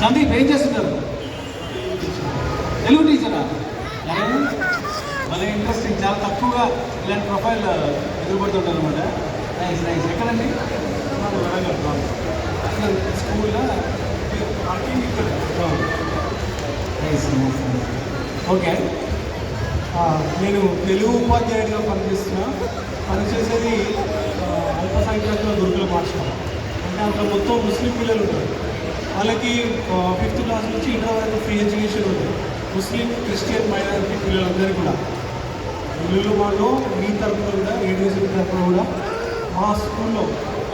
సందీప్ ఏం చేస్తున్నారు? తెలుగు టీచరా? మన ఇంట్రెస్టింగ్, చాలా తక్కువగా ఇలాంటి ప్రొఫైల్ ఎదురుపడుతుంటారు అనమాట. Nice nice. ఎక్కడండి? స్కూల్లో నైస్. ఓకే, నేను తెలుగు ఉపాధ్యాయుడిగా పనిచేసేది అల్పసంఖ్యాకుల గురుకుల పాఠశాల. అంటే అందులో మొత్తం ముస్లిం పిల్లలు ఉంటారు. వాళ్ళకి 5th క్లాస్ నుంచి ఇంటర్ వరకు ఫ్రీ ఎడ్యుకేషన్ ఉంటుంది. ముస్లిం, క్రిస్టియన్, మైనారిటీ పిల్లలందరికీ కూడా. ఇల్లు మాలో మీ తరఫున కూడా, రేడియోషన్ తరఫున కూడా మా స్కూల్లో,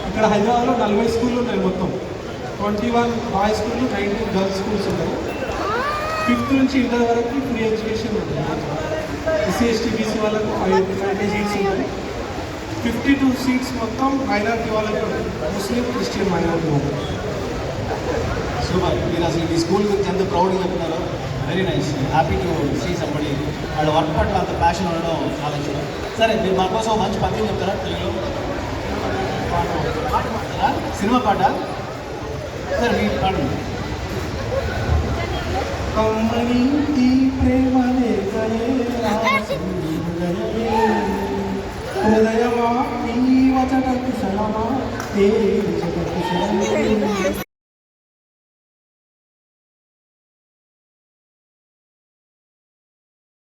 ఇక్కడ హైదరాబాద్లో 40 స్కూళ్ళు ఉన్నాయి మొత్తం. 21 బాయ్స్ స్కూళ్ళు, 19 గర్ల్స్ స్కూల్స్ ఉన్నాయి. 5th నుంచి ఇంటర్ వరకు ఫ్రీ ఎడ్యుకేషన్ ఉంటుంది. ఎస్సీ ఎస్టీ బీసీ వాళ్ళకు 5 సీట్స్ ఉంటాయి. 52 సీట్స్ మొత్తం మైనారిటీ వాళ్ళకి, ముస్లిం, క్రిస్టియన్, మైనారిటీ వాళ్ళకి. సూపర్. మీరు అసలు మీ స్కూల్ గురించి ఎంత ప్రౌడ్గా చెప్తున్నారో, very nice. Happy to see somebody వాళ్ళ వర్క్ పట్ల అంత ప్యాషన్ ఉండడం చాలా ఇష్టం. సరే, మీరు మా కోసం మంచి పద్యం చెప్తారా తెలుగులో? పాట పాడతారా? సినిమా పాట? సరే, మీరు పాడండి. కమ్మని ప్రేమనే హృదయమా నీ వచట కుశలమా